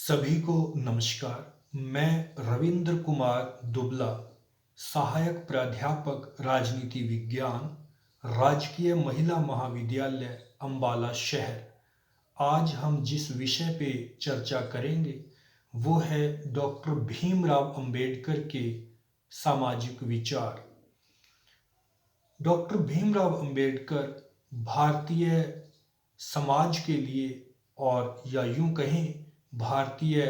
सभी को नमस्कार। मैं रविंद्र कुमार दुबला, सहायक प्राध्यापक राजनीति विज्ञान, राजकीय महिला महाविद्यालय अंबाला शहर। आज हम जिस विषय पे चर्चा करेंगे वो है डॉक्टर भीमराव अंबेडकर के सामाजिक विचार। डॉक्टर भीमराव अंबेडकर भारतीय समाज के लिए और या यूं कहें भारतीय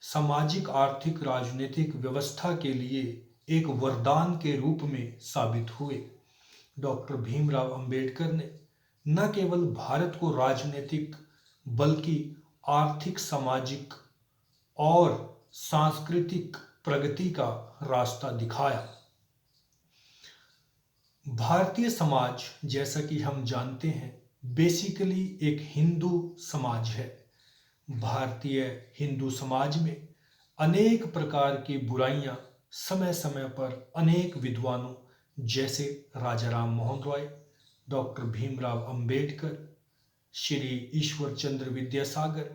सामाजिक आर्थिक राजनीतिक व्यवस्था के लिए एक वरदान के रूप में साबित हुए। डॉक्टर भीमराव अंबेडकर ने न केवल भारत को राजनीतिक बल्कि आर्थिक सामाजिक और सांस्कृतिक प्रगति का रास्ता दिखाया। भारतीय समाज, जैसा कि हम जानते हैं, बेसिकली एक हिंदू समाज है। भारतीय हिंदू समाज में अनेक प्रकार की बुराइयां समय समय पर अनेक विद्वानों जैसे राजा राम मोहन रॉय, डॉक्टर भीमराव अंबेडकर, श्री ईश्वर चंद्र विद्यासागर,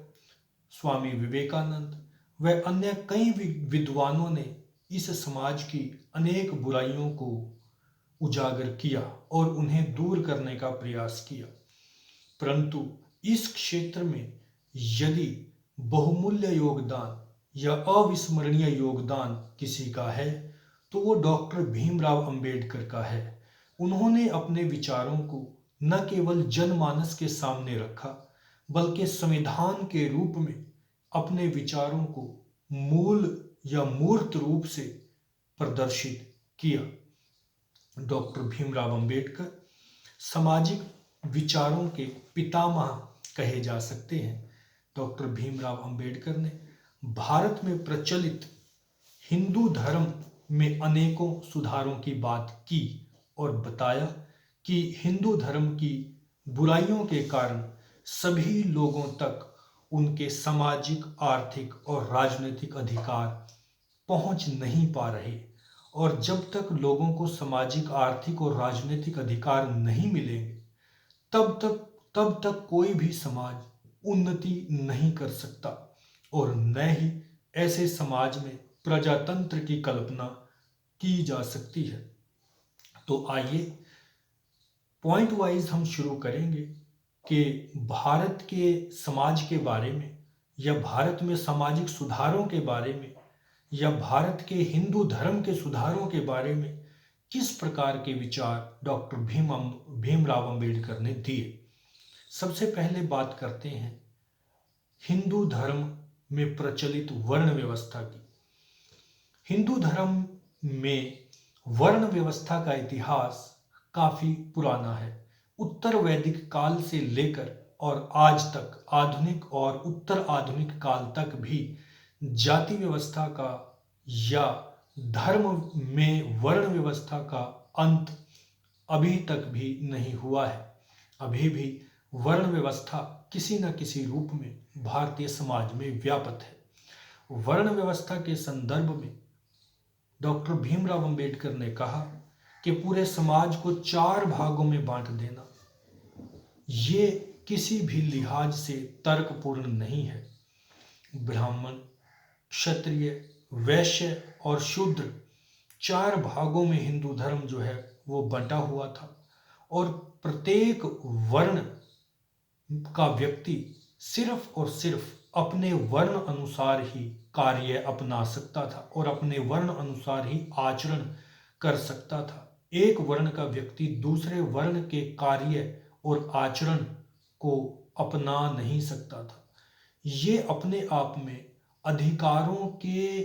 स्वामी विवेकानंद व अन्य कई विद्वानों ने इस समाज की अनेक बुराइयों को उजागर किया और उन्हें दूर करने का प्रयास किया। परंतु इस क्षेत्र में यदि बहुमूल्य योगदान या अविस्मरणीय योगदान किसी का है तो वो डॉक्टर भीमराव अंबेडकर का है। उन्होंने अपने विचारों को न केवल जनमानस के सामने रखा बल्कि संविधान के रूप में अपने विचारों को मूल या मूर्त रूप से प्रदर्शित किया। डॉक्टर भीमराव अंबेडकर सामाजिक विचारों के पितामह कहे जा सकते हैं। डॉक्टर भीमराव अंबेडकर ने भारत में प्रचलित हिंदू धर्म में अनेकों सुधारों की बात की और बताया कि हिंदू धर्म की बुराइयों के कारण सभी लोगों तक उनके सामाजिक, आर्थिक और राजनीतिक अधिकार पहुंच नहीं पा रहे और जब तक लोगों को सामाजिक, आर्थिक और राजनीतिक अधिकार नहीं मिलेंगे तब तक कोई भी समाज उन्नति नहीं कर सकता और न ही ऐसे समाज में प्रजातंत्र की कल्पना की जा सकती है। तो आइए पॉइंट वाइज हम शुरू करेंगे कि भारत के समाज के बारे में या भारत में सामाजिक सुधारों के बारे में या भारत के हिंदू धर्म के सुधारों के बारे में किस प्रकार के विचार डॉक्टर भीमराव अंबेडकर ने दिए। सबसे पहले बात करते हैं हिंदू धर्म में प्रचलित वर्ण व्यवस्था की। हिंदू धर्म में वर्ण व्यवस्था का इतिहास काफी पुराना है। उत्तर वैदिक काल से लेकर और आज तक आधुनिक और उत्तर आधुनिक काल तक भी जाति व्यवस्था का या धर्म में वर्ण व्यवस्था का अंत अभी तक भी नहीं हुआ है। अभी भी वर्ण व्यवस्था किसी न किसी रूप में भारतीय समाज में व्याप्त है। वर्ण व्यवस्था के संदर्भ में डॉक्टर भीमराव अंबेडकर ने कहा कि पूरे समाज को 4 भागों में बांट देना ये किसी भी लिहाज से तर्कपूर्ण नहीं है। ब्राह्मण, क्षत्रिय, वैश्य और शूद्र 4 भागों में हिंदू धर्म जो है वो बंटा हुआ था और प्रत्येक वर्ण का व्यक्ति सिर्फ और सिर्फ अपने वर्ण अनुसार ही कार्य अपना सकता था और अपने वर्ण अनुसार ही आचरण कर सकता था। एक वर्ण का व्यक्ति दूसरे वर्ण के कार्य और आचरण को अपना नहीं सकता था। ये अपने आप में अधिकारों के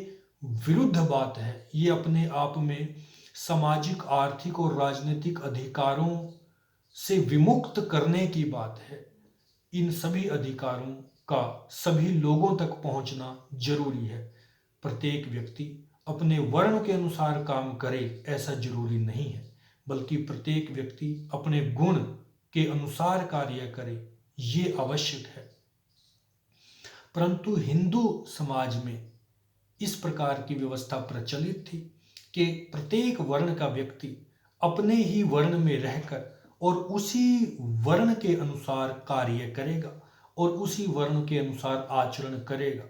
विरुद्ध बात है। ये अपने आप में सामाजिक, आर्थिक और राजनीतिक अधिकारों से विमुक्त करने की बात है। इन सभी अधिकारों का सभी लोगों तक पहुंचना जरूरी है। प्रत्येक व्यक्ति अपने वर्ण के अनुसार काम करे ऐसा जरूरी नहीं है, बल्कि प्रत्येक व्यक्ति अपने गुण के अनुसार कार्य करे ये आवश्यक है। परंतु हिंदू समाज में इस प्रकार की व्यवस्था प्रचलित थी कि प्रत्येक वर्ण का व्यक्ति अपने ही वर्ण में रहकर और उसी वर्ण के अनुसार कार्य करेगा और उसी वर्ण के अनुसार आचरण करेगा।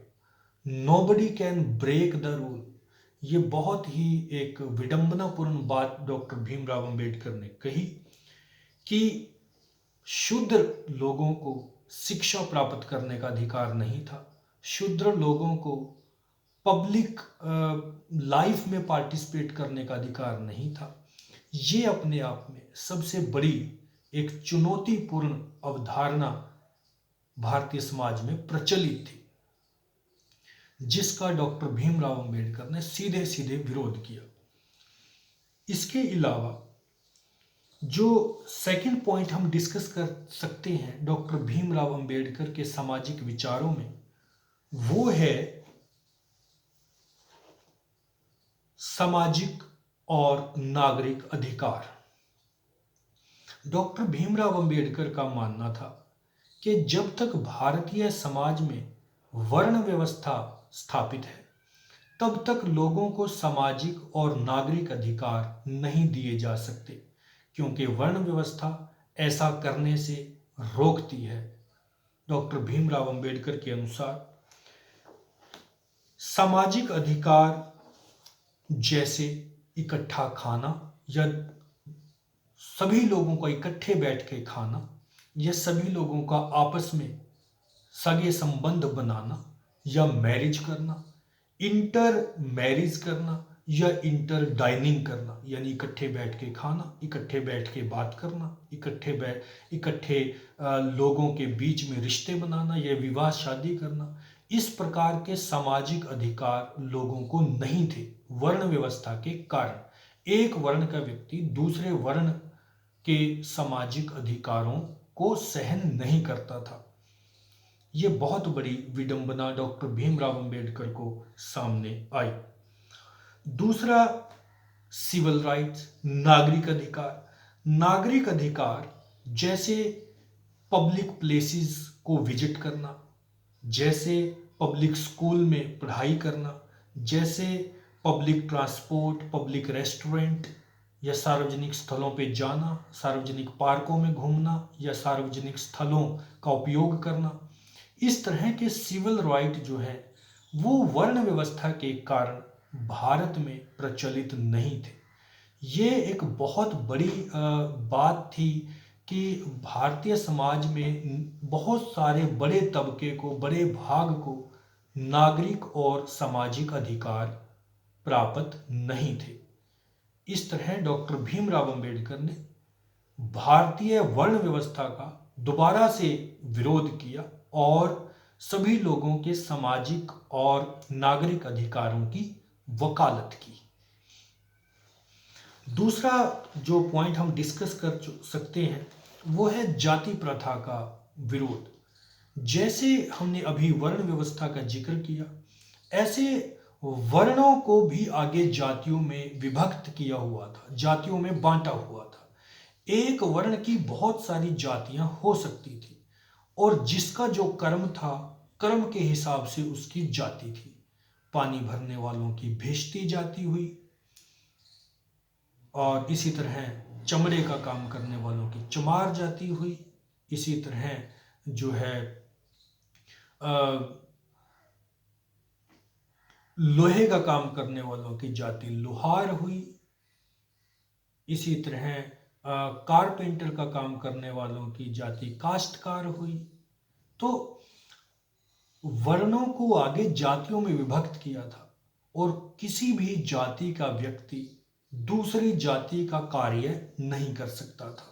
Nobody can break the rule. ये बहुत ही एक विडंबनापूर्ण बात डॉक्टर भीमराव अंबेडकर ने कही कि शूद्र लोगों को शिक्षा प्राप्त करने का अधिकार नहीं था, शूद्र लोगों को पब्लिक लाइफ में पार्टिसिपेट करने का अधिकार नहीं था। ये अपने आप में सबसे बड़ी एक चुनौतीपूर्ण अवधारणा भारतीय समाज में प्रचलित थी, जिसका डॉक्टर भीमराव अंबेडकर ने सीधे सीधे विरोध किया। इसके अलावा जो सेकंड पॉइंट हम डिस्कस कर सकते हैं डॉक्टर भीमराव अंबेडकर के सामाजिक विचारों में, वो है सामाजिक और नागरिक अधिकार। डॉक्टर भीमराव अंबेडकर का मानना था कि जब तक भारतीय समाज में वर्ण व्यवस्था स्थापित है, तब तक लोगों को सामाजिक और नागरिक अधिकार नहीं दिए जा सकते, क्योंकि वर्ण व्यवस्था ऐसा करने से रोकती है। डॉक्टर भीमराव अंबेडकर के अनुसार सामाजिक अधिकार जैसे इकट्ठा खाना या सभी लोगों का इकट्ठे बैठ के खाना या सभी लोगों का आपस में सगे संबंध बनाना या मैरिज करना, इंटर मैरिज करना या इंटर डाइनिंग करना, यानी इकट्ठे बैठ के खाना, इकट्ठे बैठ के बात करना, इकट्ठे लोगों के बीच में रिश्ते बनाना या विवाह शादी करना, इस प्रकार के सामाजिक अधिकार लोगों को नहीं थे वर्ण व्यवस्था के कारण। एक वर्ण का व्यक्ति दूसरे वर्ण के सामाजिक अधिकारों को सहन नहीं करता था। ये बहुत बड़ी विडंबना डॉक्टर भीमराव अंबेडकर को सामने आई। दूसरा, सिविल राइट्स, नागरिक अधिकार। नागरिक अधिकार जैसे पब्लिक प्लेसेस को विजिट करना, जैसे पब्लिक स्कूल में पढ़ाई करना, जैसे पब्लिक ट्रांसपोर्ट, पब्लिक रेस्टोरेंट या सार्वजनिक स्थलों पे जाना, सार्वजनिक पार्कों में घूमना या सार्वजनिक स्थलों का उपयोग करना, इस तरह के सिविल राइट जो है वो वर्ण व्यवस्था के कारण भारत में प्रचलित नहीं थे। ये एक बहुत बड़ी बात थी कि भारतीय समाज में बहुत सारे बड़े तबके को, बड़े भाग को नागरिक और सामाजिक अधिकार प्राप्त नहीं थे। इस तरह डॉक्टर भीमराव अंबेडकर ने भारतीय वर्ण व्यवस्था का दोबारा से विरोध किया और सभी लोगों के सामाजिक और नागरिक अधिकारों की वकालत की। दूसरा जो पॉइंट हम डिस्कस कर सकते हैं वो है जाति प्रथा का विरोध। जैसे हमने अभी वर्ण व्यवस्था का जिक्र किया, ऐसे वर्णों को भी आगे जातियों में विभक्त किया हुआ था, जातियों में बांटा हुआ था। एक वर्ण की बहुत सारी जातियां हो सकती थी और जिसका जो कर्म था, कर्म के हिसाब से उसकी जाति थी। पानी भरने वालों की भेष्टी जाति हुई और इसी तरह चमड़े का काम करने वालों की चमार जाति हुई। इसी तरह जो है लोहे का काम करने वालों की जाति लोहार हुई। इसी तरह कारपेंटर का काम करने वालों की जाति काश्तकार हुई। तो वर्णों को आगे जातियों में विभक्त किया था और किसी भी जाति का व्यक्ति दूसरी जाति का कार्य नहीं कर सकता था।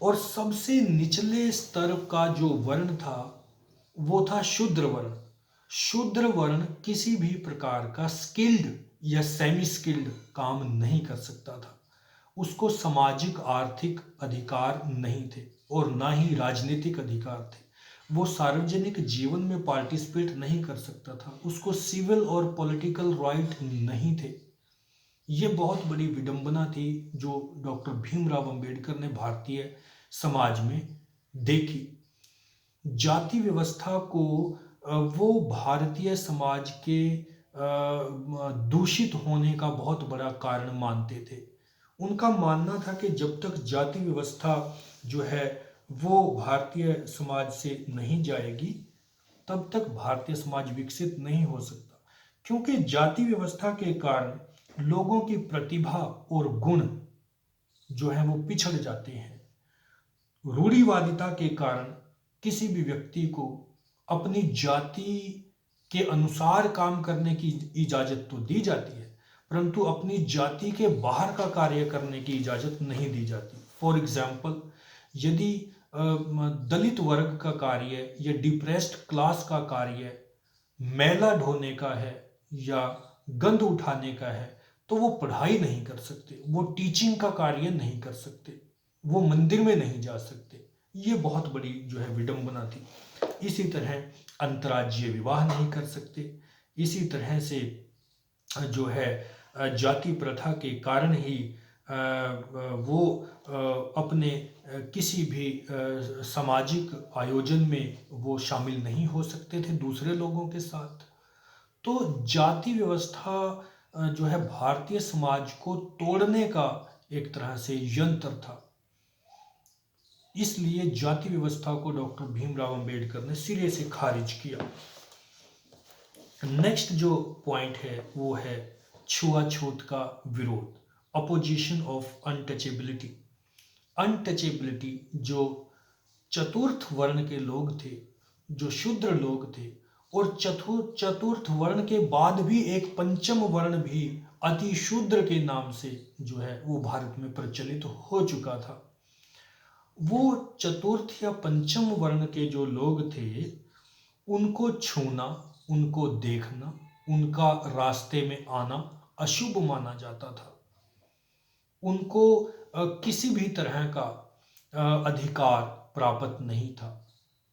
और सबसे निचले स्तर का जो वर्ण था वो था शूद्र वर्ण। शूद्र वर्ण किसी भी प्रकार का स्किल्ड या सेमी स्किल्ड काम नहीं कर सकता था। उसको सामाजिक आर्थिक अधिकार नहीं थे और ना ही राजनीतिक अधिकार थे। वो सार्वजनिक जीवन में पार्टिसिपेट नहीं कर सकता था। उसको सिविल और पॉलिटिकल राइट नहीं थे। ये बहुत बड़ी विडंबना थी जो डॉक्टर भीमराव अंबेडकर ने भारतीय समाज में देखी। जाति व्यवस्था को वो भारतीय समाज के दूषित होने का बहुत बड़ा कारण मानते थे। उनका मानना था कि जब तक जाति व्यवस्था जो है वो भारतीय समाज से नहीं जाएगी, तब तक भारतीय समाज विकसित नहीं हो सकता, क्योंकि जाति व्यवस्था के कारण लोगों की प्रतिभा और गुण जो है वो पिछड़ जाते हैं। रूढ़िवादिता के कारण किसी भी व्यक्ति को अपनी जाति के अनुसार काम करने की इजाजत तो दी जाती है, परंतु अपनी जाति के बाहर का कार्य करने की इजाजत नहीं दी जाती। फॉर एग्जाम्पल, यदि दलित वर्ग का कार्य या डिप्रेस्ड क्लास का कार्य मैला ढोने का है या गंद उठाने का है, तो वो पढ़ाई नहीं कर सकते, वो टीचिंग का कार्य नहीं कर सकते, वो मंदिर में नहीं जा सकते। ये बहुत बड़ी जो है विडंबना थी। इसी तरह अंतर्राज्यीय विवाह नहीं कर सकते। इसी तरह से जो है जाति प्रथा के कारण ही वो अपने किसी भी सामाजिक आयोजन में वो शामिल नहीं हो सकते थे दूसरे लोगों के साथ। तो जाति व्यवस्था जो है भारतीय समाज को तोड़ने का एक तरह से यंत्र था। इसलिए जाति व्यवस्था को डॉक्टर भीमराव अंबेडकर ने सिरे से खारिज किया। नेक्स्ट जो पॉइंट है वो है छुआछूत का विरोध, अपोजिशन ऑफ अनटचेबिलिटी। अनटचेबिलिटी जो चतुर्थ वर्ण के लोग थे, जो शूद्र लोग थे, और चतुर्थ वर्ण के बाद भी एक पंचम वर्ण भी अति शूद्र के नाम से जो है वो भारत में प्रचलित हो चुका था। वो चतुर्थ या पंचम वर्ण के जो लोग थे, उनको छूना, उनको देखना, उनका रास्ते में आना अशुभ माना जाता था। उनको किसी भी तरह का अधिकार प्राप्त नहीं था।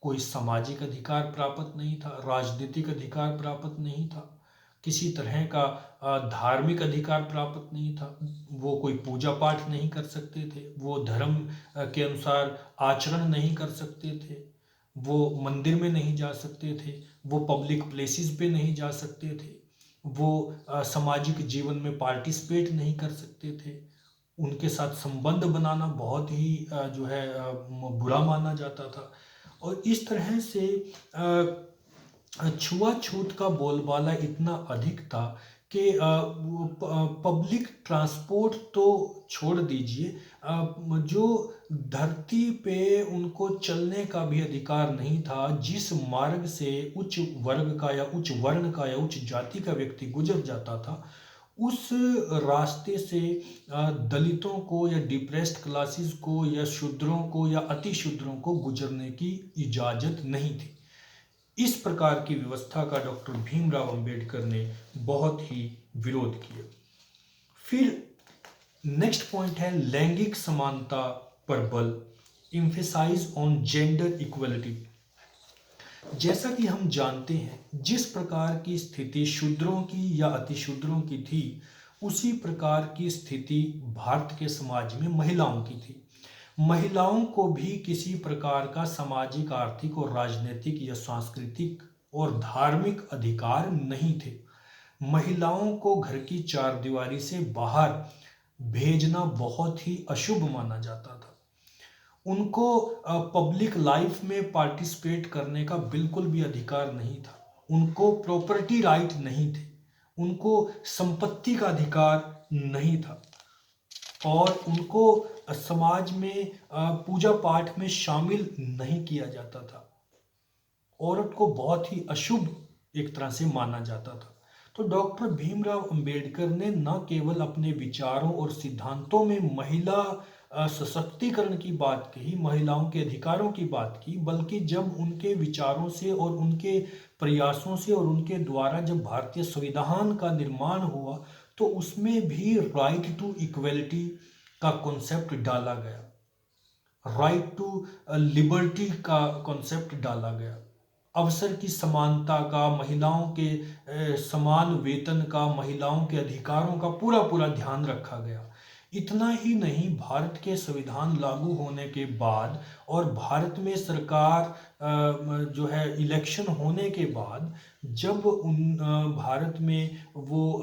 कोई सामाजिक अधिकार प्राप्त नहीं था, राजनीतिक अधिकार प्राप्त नहीं था, किसी तरह का धार्मिक अधिकार प्राप्त नहीं था। वो कोई पूजा पाठ नहीं कर सकते थे, वो धर्म के अनुसार आचरण नहीं कर सकते थे, वो मंदिर में नहीं जा सकते थे, वो पब्लिक प्लेसेस पे नहीं जा सकते थे, वो सामाजिक जीवन में पार्टिसिपेट नहीं कर सकते थे। उनके साथ संबंध बनाना बहुत ही जो है बुरा माना जाता था। और इस तरह से छुआछूत का बोलबाला इतना अधिक था कि पब्लिक ट्रांसपोर्ट तो छोड़ दीजिए, जो धरती पे उनको चलने का भी अधिकार नहीं था। जिस मार्ग से उच्च वर्ग का या उच्च वर्ण का या उच्च जाति का व्यक्ति गुजर जाता था, उस रास्ते से दलितों को या डिप्रेस्ड क्लासेस को या शूद्रों को या अति शूद्रों को गुजरने की इजाजत नहीं थी। इस प्रकार की व्यवस्था का डॉक्टर भीमराव अंबेडकर ने बहुत ही विरोध किया। फिर नेक्स्ट पॉइंट है लैंगिक समानता पर बल, एम्फेसाइज ऑन जेंडर इक्वलिटी। जैसा कि हम जानते हैं, जिस प्रकार की स्थिति शूद्रों की या अतिशूद्रों की थी, उसी प्रकार की स्थिति भारत के समाज में महिलाओं की थी। महिलाओं को भी किसी प्रकार का सामाजिक, आर्थिक और राजनीतिक या सांस्कृतिक और धार्मिक अधिकार नहीं थे। महिलाओं को घर की चारदीवारी से बाहर भेजना बहुत ही अशुभ माना जाता था। उनको पब्लिक लाइफ में पार्टिसिपेट करने का बिल्कुल भी अधिकार नहीं था। उनको प्रॉपर्टी राइट नहीं थे, उनको संपत्ति का अधिकार नहीं था, और उनको समाज में पूजा पाठ में शामिल नहीं किया जाता था। औरत को बहुत ही अशुभ एक तरह से माना जाता था। तो डॉक्टर भीमराव अंबेडकर ने न केवल अपने विचारों और सिद्धांतों में महिला सशक्तिकरण की बात कही, महिलाओं के अधिकारों की बात की, बल्कि जब उनके विचारों से और उनके प्रयासों से और उनके द्वारा जब भारतीय संविधान का निर्माण हुआ, तो उसमें भी राइट टू इक्वलिटी का कॉन्सेप्ट डाला गया, राइट टू लिबर्टी का कॉन्सेप्ट डाला गया, अवसर की समानता का, महिलाओं के समान वेतन का, महिलाओं के अधिकारों का पूरा पूरा ध्यान रखा गया। इतना ही नहीं, भारत के संविधान लागू होने के बाद और भारत में सरकार जो है इलेक्शन होने के बाद, जब भारत में वो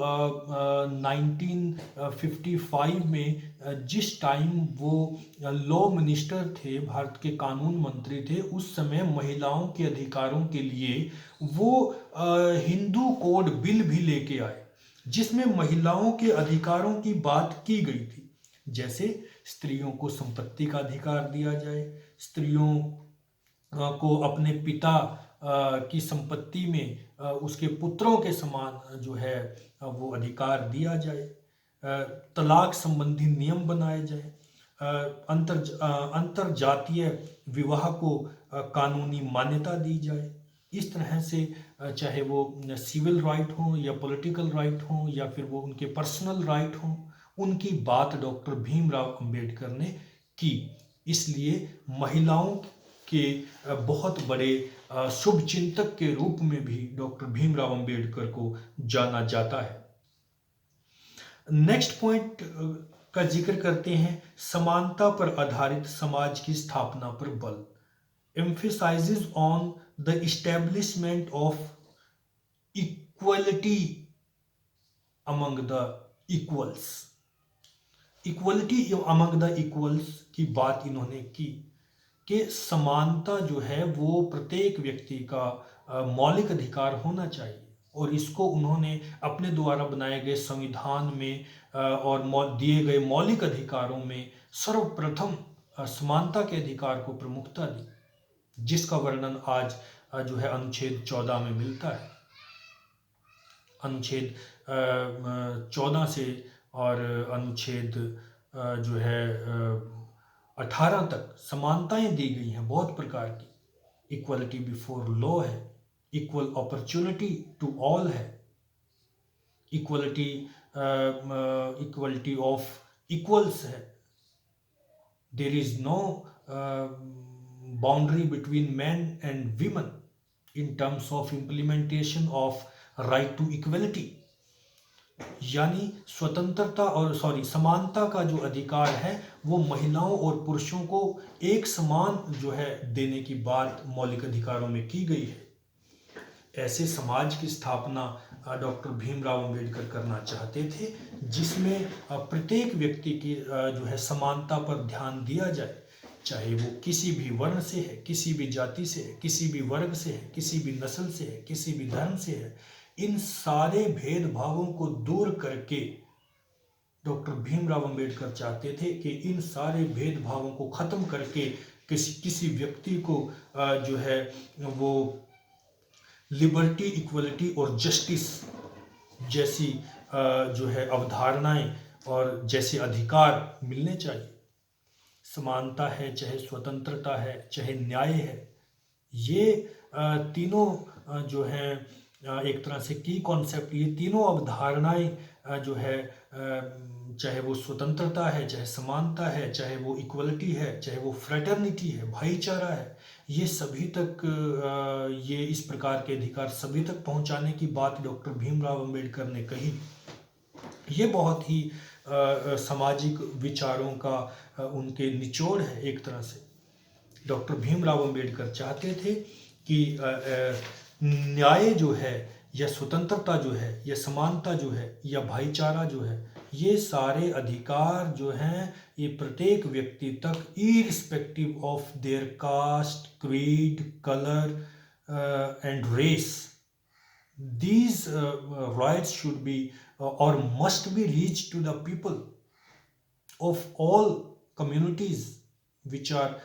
1955 में जिस टाइम वो लॉ मिनिस्टर थे, भारत के कानून मंत्री थे, उस समय महिलाओं के अधिकारों के लिए वो हिंदू कोड बिल भी लेके आए, जिसमें महिलाओं के अधिकारों की बात की गई थी। जैसे स्त्रियों को संपत्ति का अधिकार दिया जाए, स्त्रियों को अपने पिता की संपत्ति में उसके पुत्रों के समान जो है वो अधिकार दिया जाए, तलाक संबंधी नियम बनाए जाए, अंतर जातीय विवाह को कानूनी मान्यता दी जाए। इस तरह से चाहे वो सिविल राइट हो या पॉलिटिकल राइट हो या फिर वो उनके पर्सनल राइट हो, उनकी बात डॉक्टर भीमराव अंबेडकर ने की। इसलिए महिलाओं के बहुत बड़े शुभचिंतक के रूप में भी डॉक्टर भीमराव अंबेडकर को जाना जाता है। नेक्स्ट पॉइंट का जिक्र करते हैं, समानता पर आधारित समाज की स्थापना पर बल। emphasizes on the establishment of equality among the equals। Equality among the equals की बात इन्होंने की कि समानता जो है वो प्रत्येक व्यक्ति का मौलिक अधिकार होना चाहिए, और इसको उन्होंने अपने द्वारा बनाए गए संविधान में और दिए गए मौलिक अधिकारों में सर्वप्रथम समानता के अधिकार को प्रमुखता दी, जिसका वर्णन आज जो है अनुच्छेद 14 में मिलता है। अनुच्छेद 14 से और अनुच्छेद जो है 18 तक समानताएं दी गई हैं बहुत प्रकार की। इक्वलिटी बिफोर लॉ है, इक्वल अपॉर्चुनिटी टू ऑल है, इक्वलिटी ऑफ इक्वल्स है, there is no boundary between man and women in terms of implementation of right to equality. यानी स्वतंत्रता और समानता का जो अधिकार है वो महिलाओं और पुरुषों को एक समान जो है देने की बात मौलिक अधिकारों में की गई है। ऐसे समाज की स्थापना डॉक्टर भीमराव अंबेडकर करना चाहते थे, जिसमें प्रत्येक व्यक्ति की जो है समानता पर ध्यान दिया जाए, चाहे वो किसी भी वर्ण से है, किसी भी जाति से है, किसी भी वर्ग से है, किसी भी नस्ल से है, किसी भी धर्म से है। इन सारे भेदभावों को दूर करके डॉक्टर भीमराव अंबेडकर चाहते थे कि इन सारे भेदभावों को खत्म करके किसी व्यक्ति को जो है वो लिबर्टी, इक्वलिटी और जस्टिस जैसी जो है अवधारणाएं और जैसे अधिकार मिलने चाहिए। समानता है, चाहे स्वतंत्रता है, चाहे न्याय है, ये तीनों जो हैं एक तरह से की कॉन्सेप्ट, ये तीनों अवधारणाएं जो है चाहे वो स्वतंत्रता है, चाहे समानता है, चाहे वो इक्वलिटी है, चाहे वो फ्रेटर्निटी है, भाईचारा है, ये सभी तक ये इस प्रकार के अधिकार सभी तक पहुंचाने की बात डॉक्टर भीमराव अंबेडकर ने कही। ये बहुत ही सामाजिक विचारों का उनके निचोड़ है। एक तरह से डॉक्टर भीमराव अंबेडकर चाहते थे कि न्याय जो है या स्वतंत्रता जो है या समानता जो है या भाईचारा जो है, ये सारे अधिकार जो हैं ये प्रत्येक व्यक्ति तक irrespective of their caste, creed, colour and race, these rights should be or must be reached to the people of all communities which are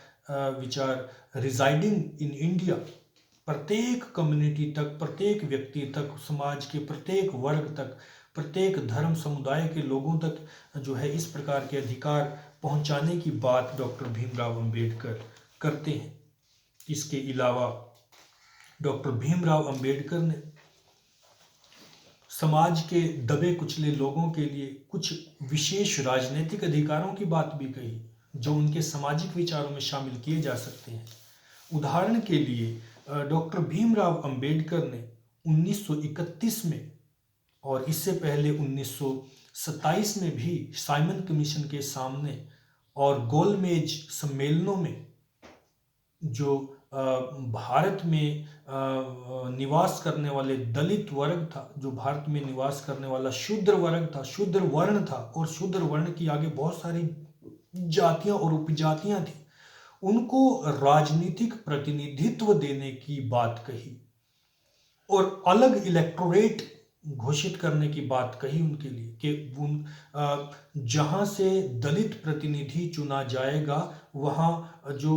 residing in India। प्रत्येक कम्युनिटी तक, प्रत्येक व्यक्ति तक, समाज के प्रत्येक वर्ग तक, प्रत्येक धर्म समुदाय के लोगों तक जो है इस प्रकार के अधिकार पहुंचाने की बात डॉक्टर भीमराव अंबेडकर करते हैं। इसके अलावा डॉक्टर भीमराव अंबेडकर ने समाज के दबे कुचले लोगों के लिए कुछ विशेष राजनीतिक अधिकारों की बात भी कही, जो उनके सामाजिक विचारों में शामिल किए जा सकते हैं। उदाहरण के लिए डॉक्टर भीमराव अंबेडकर ने 1931 में और इससे पहले 1927 में भी साइमन कमीशन के सामने और गोलमेज सम्मेलनों में जो भारत में निवास करने वाले दलित वर्ग था, जो भारत में निवास करने वाला शूद्र वर्ग था, शूद्र वर्ण था, और शूद्र वर्ण की आगे बहुत सारी जातियां और उपजातियां थी, उनको राजनीतिक प्रतिनिधित्व देने की बात कही और अलग इलेक्टोरेट घोषित करने की बात कही उनके लिए कि जहां से दलित प्रतिनिधि चुना जाएगा वहां जो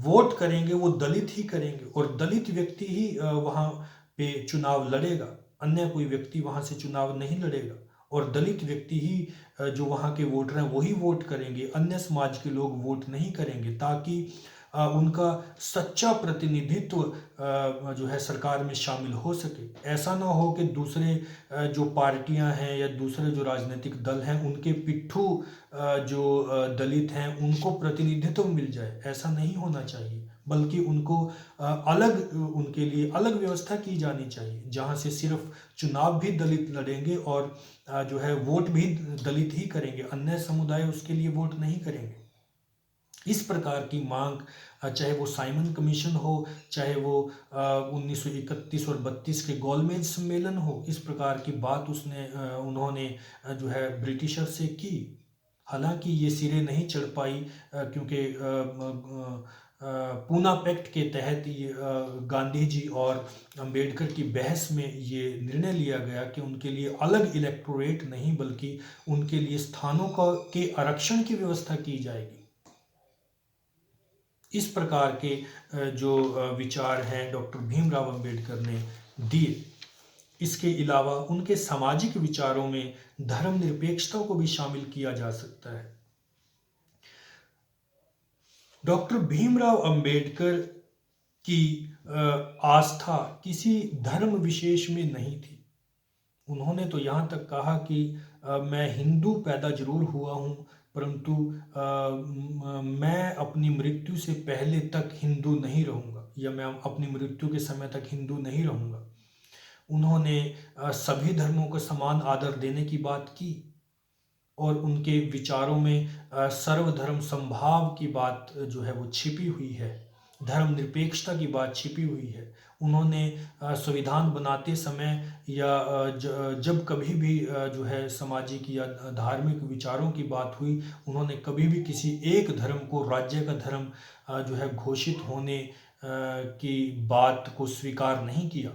वोट करेंगे वो दलित ही करेंगे और दलित व्यक्ति ही वहां पे चुनाव लड़ेगा, अन्य कोई व्यक्ति वहां से चुनाव नहीं लड़ेगा और दलित व्यक्ति ही जो वहां के वोटर हैं वही वोट करेंगे, अन्य समाज के लोग वोट नहीं करेंगे, ताकि उनका सच्चा प्रतिनिधित्व जो है सरकार में शामिल हो सके। ऐसा ना हो कि दूसरे जो पार्टियां हैं या दूसरे जो राजनीतिक दल हैं उनके पिट्ठू जो दलित हैं उनको प्रतिनिधित्व मिल जाए, ऐसा नहीं होना चाहिए, बल्कि उनको अलग उनके लिए अलग व्यवस्था की जानी चाहिए, जहां से सिर्फ चुनाव भी दलित लड़ेंगे और जो है वोट भी दलित ही करेंगे, अन्य समुदाय उसके लिए वोट नहीं करेंगे। इस प्रकार की मांग, चाहे वो साइमन कमीशन हो, चाहे वो 1931 और 32 के गोलमेज सम्मेलन हो, इस प्रकार की बात उन्होंने जो है ब्रिटिशर से की। हालांकि ये सिरे नहीं चढ़ पाई क्योंकि पूना पैक्ट के तहत ये गांधी जी और अंबेडकर की बहस में ये निर्णय लिया गया कि उनके लिए अलग इलेक्टोरेट नहीं बल्कि उनके लिए स्थानों के आरक्षण की व्यवस्था की जाएगी। इस प्रकार के जो विचार हैं डॉक्टर भीमराव अंबेडकर ने दिए। इसके अलावा उनके सामाजिक विचारों में धर्मनिरपेक्षता को भी शामिल किया जा सकता है। डॉक्टर भीमराव अंबेडकर की आस्था किसी धर्म विशेष में नहीं थी। उन्होंने तो यहाँ तक कहा कि मैं हिंदू पैदा जरूर हुआ हूँ, परंतु मैं अपनी मृत्यु से पहले तक हिंदू नहीं रहूँगा, या मैं अपनी मृत्यु के समय तक हिंदू नहीं रहूँगा। उन्होंने सभी धर्मों को समान आदर देने की बात की और उनके विचारों में सर्वधर्म समभाव की बात जो है वो छिपी हुई है, धर्मनिरपेक्षता की बात छिपी हुई है। उन्होंने संविधान बनाते समय या जब कभी भी जो है सामाजिक या धार्मिक विचारों की बात हुई, उन्होंने कभी भी किसी एक धर्म को राज्य का धर्म जो है घोषित होने की बात को स्वीकार नहीं किया।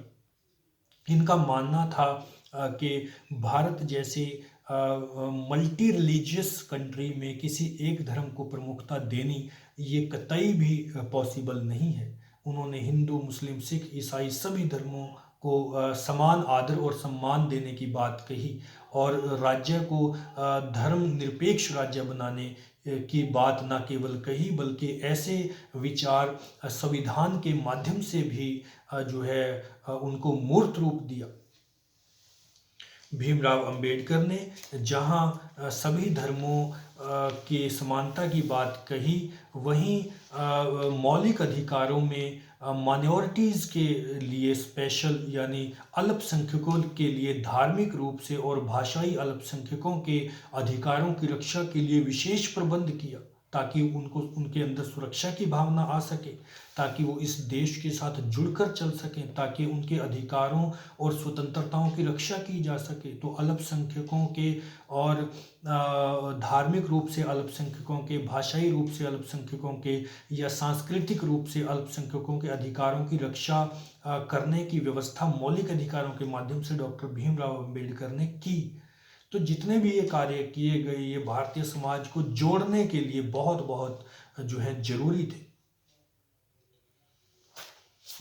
इनका मानना था कि भारत जैसे मल्टी रिलीजियस कंट्री में किसी एक धर्म को प्रमुखता देनी ये कतई भी पॉसिबल नहीं है। उन्होंने हिंदू, मुस्लिम, सिख, ईसाई सभी धर्मों को समान आदर और सम्मान देने की बात कही और राज्य को धर्म निरपेक्ष राज्य बनाने की बात न केवल कही बल्कि ऐसे विचार संविधान के माध्यम से भी जो है उनको मूर्त रूप दिया। भीमराव अंबेडकर ने जहां सभी धर्मों की समानता की बात कही, वहीं मौलिक अधिकारों में माइनॉरिटीज़ के लिए स्पेशल यानी अल्पसंख्यकों के लिए धार्मिक रूप से और भाषाई अल्पसंख्यकों के अधिकारों की रक्षा के लिए विशेष प्रबंध किया, ताकि उनके अंदर सुरक्षा की भावना आ सके, ताकि वो इस देश के साथ जुड़कर चल सकें, ताकि उनके अधिकारों और स्वतंत्रताओं की रक्षा की जा सके। तो अल्पसंख्यकों के और धार्मिक रूप से अल्पसंख्यकों के, भाषाई रूप से अल्पसंख्यकों के या सांस्कृतिक रूप से अल्पसंख्यकों के अधिकारों की रक्षा करने की व्यवस्था मौलिक अधिकारों के माध्यम से डॉक्टर भीमराव अंबेडकर ने की। तो जितने भी ये कार्य किए गए ये भारतीय समाज को जोड़ने के लिए बहुत बहुत जो है जरूरी थे।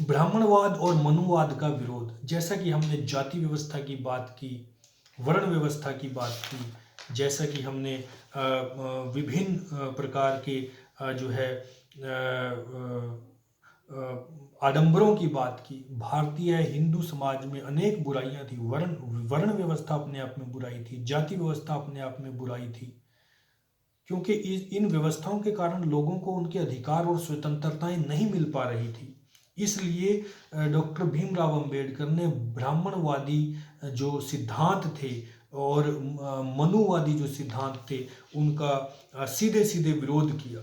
ब्राह्मणवाद और मनुवाद का विरोध, जैसा कि हमने जाति व्यवस्था की बात की, वर्ण व्यवस्था की बात की, जैसा कि हमने विभिन्न प्रकार के जो है आडंबरों की बात की। भारतीय हिंदू समाज में अनेक बुराइयां थी। वर्ण व्यवस्था अपने आप में बुराई थी, जाति व्यवस्था अपने आप में बुराई थी, क्योंकि इन व्यवस्थाओं के कारण लोगों को उनके अधिकार और स्वतंत्रताएं नहीं मिल पा रही थी। इसलिए डॉक्टर भीमराव अंबेडकर ने ब्राह्मणवादी जो सिद्धांत थे और मनुवादी जो सिद्धांत थे उनका सीधे सीधे विरोध किया।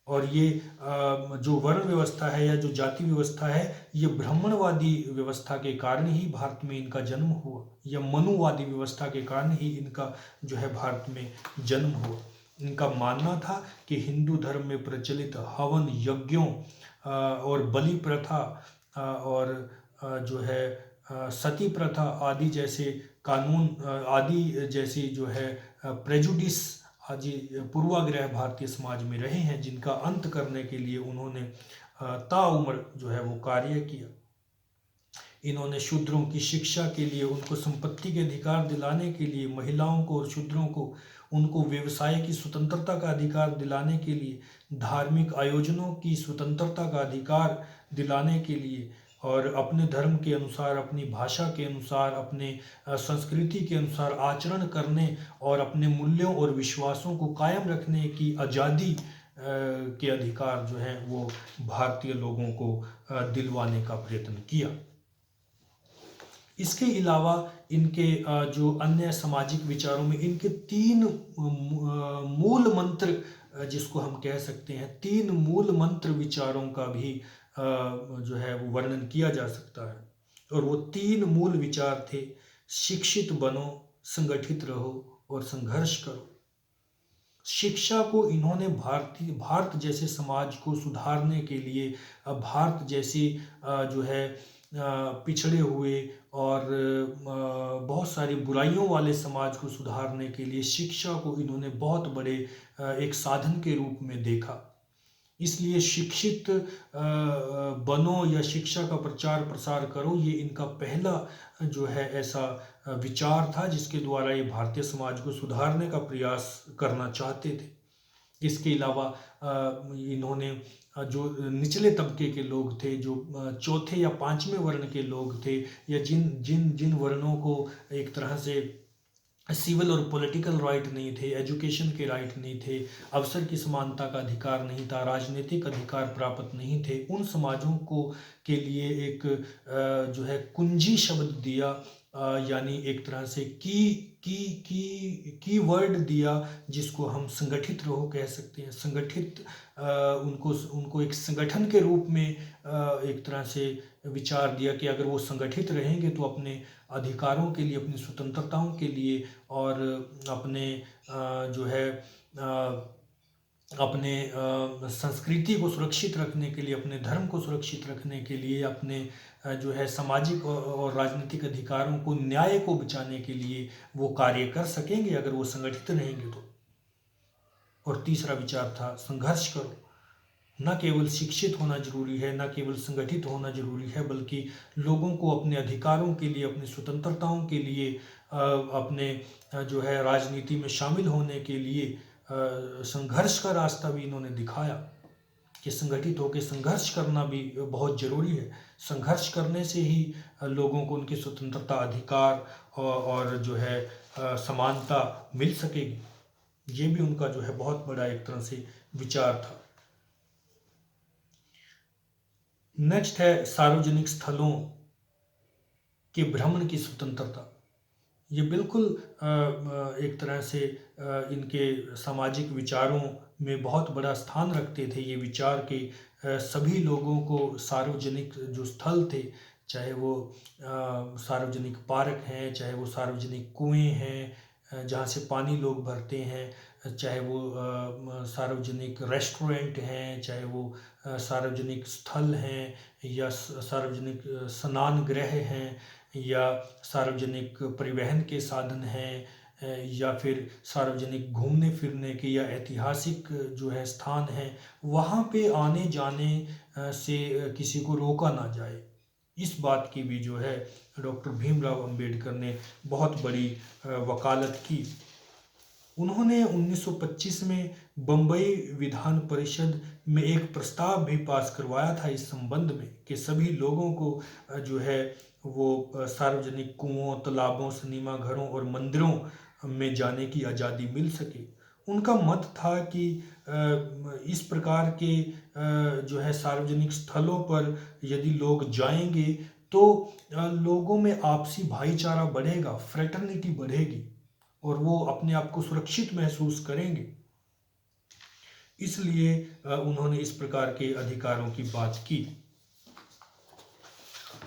और ये जो वर्ण व्यवस्था है या जो जाति व्यवस्था है, ये ब्राह्मणवादी व्यवस्था के कारण ही भारत में इनका जन्म हुआ, या मनुवादी व्यवस्था के कारण ही इनका जो है भारत में जन्म हुआ। इनका मानना था कि हिंदू धर्म में प्रचलित हवन यज्ञों और बलि प्रथा और जो है सती प्रथा आदि जैसे कानून आदि जैसी जो है प्रेजुडिस आज पूर्वाग्रह भारतीय समाज में रहे हैं, जिनका अंत करने के लिए उन्होंने ताउम्र जो है वो कार्य किया। इन्होंने शूद्रों की शिक्षा के लिए, उनको संपत्ति के अधिकार दिलाने के लिए, महिलाओं को और शूद्रों को उनको व्यवसाय की स्वतंत्रता का अधिकार दिलाने के लिए, धार्मिक आयोजनों की स्वतंत्रता का अधिकार दिलाने के लिए और अपने धर्म के अनुसार, अपनी भाषा के अनुसार, अपने संस्कृति के अनुसार आचरण करने और अपने मूल्यों और विश्वासों को कायम रखने की आज़ादी के अधिकार जो हैं वो भारतीय लोगों को दिलवाने का प्रयत्न किया। इसके अलावा इनके जो अन्य सामाजिक विचारों में इनके 3 मूल मंत्र, जिसको हम कह सकते हैं 3 मूल मंत्र विचारों का भी जो है वो वर्णन किया जा सकता है। और वो 3 मूल विचार थे: शिक्षित बनो, संगठित रहो और संघर्ष करो। शिक्षा को इन्होंने भारत जैसे समाज को सुधारने के लिए, भारत जैसी जो है पिछड़े हुए और बहुत सारी बुराइयों वाले समाज को सुधारने के लिए शिक्षा को इन्होंने बहुत बड़े एक साधन के रूप में देखा। इसलिए शिक्षित बनो या शिक्षा का प्रचार प्रसार करो, ये इनका पहला जो है ऐसा विचार था जिसके द्वारा ये भारतीय समाज को सुधारने का प्रयास करना चाहते थे। इसके अलावा इन्होंने जो निचले तबके के लोग थे, जो चौथे या 5वें वर्ण के लोग थे, या जिन जिन जिन वर्णों को एक तरह से सिविल और पॉलिटिकल राइट नहीं थे, एजुकेशन के राइट नहीं थे, अवसर की समानता का अधिकार नहीं था, राजनीतिक अधिकार प्राप्त नहीं थे, उन समाजों को के लिए एक जो है कुंजी शब्द दिया, यानी एक तरह से की वर्ड दिया, जिसको हम संगठित रहो कह सकते हैं। संगठित उनको एक संगठन के रूप में एक तरह से विचार दिया कि अगर वो संगठित रहेंगे तो अपने अधिकारों के लिए, अपनी स्वतंत्रताओं के लिए और अपने जो है अपने संस्कृति को सुरक्षित रखने के लिए, अपने धर्म को सुरक्षित रखने के लिए, अपने जो है सामाजिक और राजनीतिक अधिकारों को, न्याय को बचाने के लिए वो कार्य कर सकेंगे अगर वो संगठित रहेंगे तो। और तीसरा विचार था संघर्ष करो। न केवल शिक्षित होना जरूरी है, न केवल संगठित होना जरूरी है, बल्कि लोगों को अपने अधिकारों के लिए, अपनी स्वतंत्रताओं के लिए, अपने जो है राजनीति में शामिल होने के लिए संघर्ष का रास्ता भी इन्होंने दिखाया कि संगठित होकर संघर्ष करना भी बहुत ज़रूरी है। संघर्ष करने से ही लोगों को उनकी स्वतंत्रता, अधिकार और जो है समानता मिल सकेगी। ये भी उनका जो है बहुत बड़ा एक तरह से विचार था। नेक्स्ट है सार्वजनिक स्थलों के भ्रमण की स्वतंत्रता। ये बिल्कुल एक तरह से इनके सामाजिक विचारों में बहुत बड़ा स्थान रखते थे ये विचार के सभी लोगों को सार्वजनिक जो स्थल थे, चाहे वो सार्वजनिक पार्क हैं, चाहे वो सार्वजनिक कुएं हैं जहाँ से पानी लोग भरते हैं, चाहे वो सार्वजनिक रेस्टोरेंट हैं, चाहे वो सार्वजनिक स्थल हैं, या सार्वजनिक स्नान गृह हैं, या सार्वजनिक परिवहन के साधन हैं, या फिर सार्वजनिक घूमने फिरने के या ऐतिहासिक जो है स्थान हैं, वहाँ पे आने जाने से किसी को रोका ना जाए। इस बात की भी जो है डॉक्टर भीमराव अंबेडकर ने बहुत बड़ी वकालत की। उन्होंने 1925 में बम्बई विधान परिषद में एक प्रस्ताव भी पास करवाया था इस संबंध में कि सभी लोगों को जो है वो सार्वजनिक कुओं, तालाबों, सिनेमा घरों और मंदिरों में जाने की आज़ादी मिल सके। उनका मत था कि इस प्रकार के जो है सार्वजनिक स्थलों पर यदि लोग जाएंगे तो लोगों में आपसी भाईचारा बढ़ेगा, फ्रेटर्निटी बढ़ेगी और वो अपने आप को सुरक्षित महसूस करेंगे। इसलिए उन्होंने इस प्रकार के अधिकारों की बात की।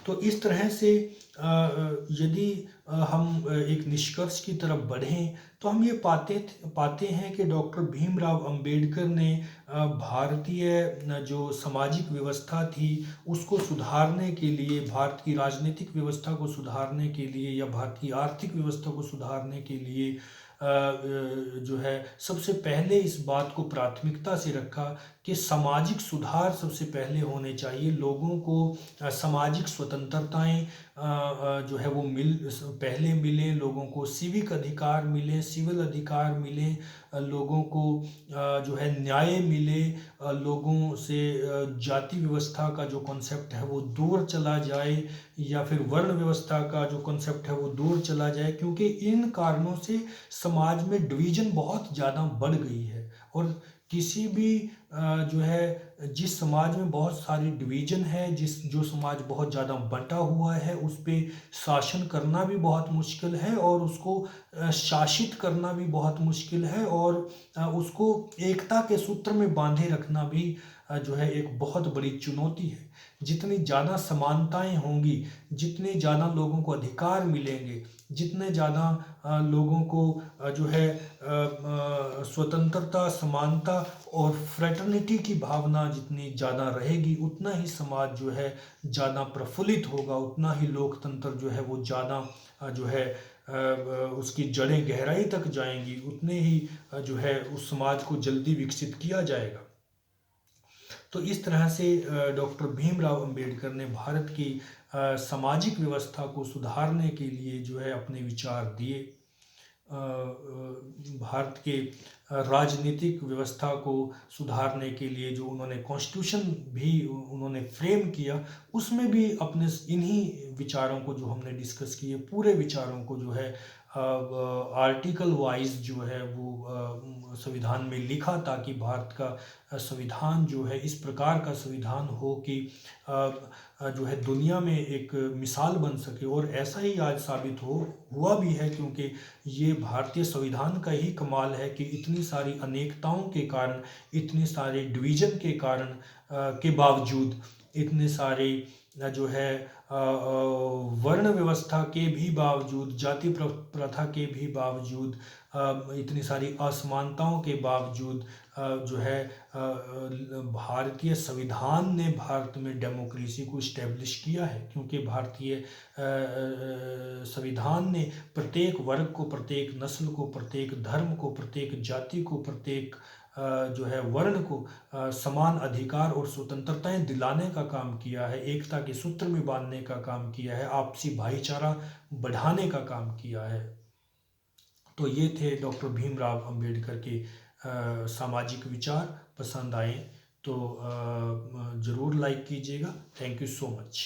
तो इस तरह से यदि हम एक निष्कर्ष की तरफ बढ़ें तो हम ये पाते हैं कि डॉक्टर भीमराव अंबेडकर ने भारतीय जो सामाजिक व्यवस्था थी उसको सुधारने के लिए, भारत की राजनीतिक व्यवस्था को सुधारने के लिए या भारत की आर्थिक व्यवस्था को सुधारने के लिए जो है सबसे पहले इस बात को प्राथमिकता से रखा कि सामाजिक सुधार सबसे पहले होने चाहिए। लोगों को सामाजिक स्वतंत्रताएं जो है वो पहले मिले, लोगों को सिविक अधिकार मिले, सिविल अधिकार मिले, लोगों को जो है न्याय मिले, लोगों से जाति व्यवस्था का जो कॉन्सेप्ट है वो दूर चला जाए या फिर वर्ण व्यवस्था का जो कॉन्सेप्ट है वो दूर चला जाए, क्योंकि इन कारणों से समाज में डिवीजन बहुत ज़्यादा बढ़ गई है। और किसी भी जो है जिस समाज में बहुत सारी डिवीजन है, जो समाज बहुत ज़्यादा बंटा हुआ है, उस पे शासन करना भी बहुत मुश्किल है और उसको शासित करना भी बहुत मुश्किल है और उसको एकता के सूत्र में बांधे रखना भी जो है एक बहुत बड़ी चुनौती है। जितनी ज़्यादा समानताएं होंगी, जितने ज़्यादा लोगों को अधिकार मिलेंगे, जितने ज़्यादा लोगों को जो है स्वतंत्रता, समानता और फ्रेटर्निटी की भावना जितनी ज़्यादा रहेगी, उतना ही समाज जो है ज़्यादा प्रफुल्लित होगा, उतना ही लोकतंत्र जो है वो ज़्यादा जो है उसकी जड़ें गहराई तक जाएंगी, उतने ही जो है उस समाज को जल्दी विकसित किया जाएगा। तो इस तरह से डॉक्टर भीमराव अंबेडकर ने भारत की सामाजिक व्यवस्था को सुधारने के लिए जो है अपने विचार दिए। भारत के राजनीतिक व्यवस्था को सुधारने के लिए जो उन्होंने कॉन्स्टिट्यूशन भी उन्होंने फ्रेम किया, उसमें भी अपने इन्हीं विचारों को जो हमने डिस्कस किए, पूरे विचारों को जो है आर्टिकल वाइज जो है वो संविधान में लिखा, ताकि भारत का संविधान जो है इस प्रकार का संविधान हो कि जो है दुनिया में एक मिसाल बन सके। और ऐसा ही आज साबित हुआ भी है, क्योंकि ये भारतीय संविधान का ही कमाल है कि इतनी सारी अनेकताओं के कारण, इतने सारे डिवीजन के कारण के बावजूद, इतने सारे जो है वर्ण व्यवस्था के भी बावजूद, जाति प्रथा के भी बावजूद, इतनी सारी असमानताओं के बावजूद जो है भारतीय संविधान ने भारत में डेमोक्रेसी को इस्टेब्लिश किया है, क्योंकि भारतीय संविधान ने प्रत्येक वर्ग को, प्रत्येक नस्ल को, प्रत्येक धर्म को, प्रत्येक जाति को, प्रत्येक जो है वर्ण को समान अधिकार और स्वतंत्रताएं दिलाने का काम किया है, एकता के सूत्र में बांधने का काम किया है, आपसी भाईचारा बढ़ाने का काम किया है। तो ये थे डॉक्टर भीमराव अंबेडकर के सामाजिक विचार। पसंद आए तो ज़रूर लाइक कीजिएगा। Thank you so much.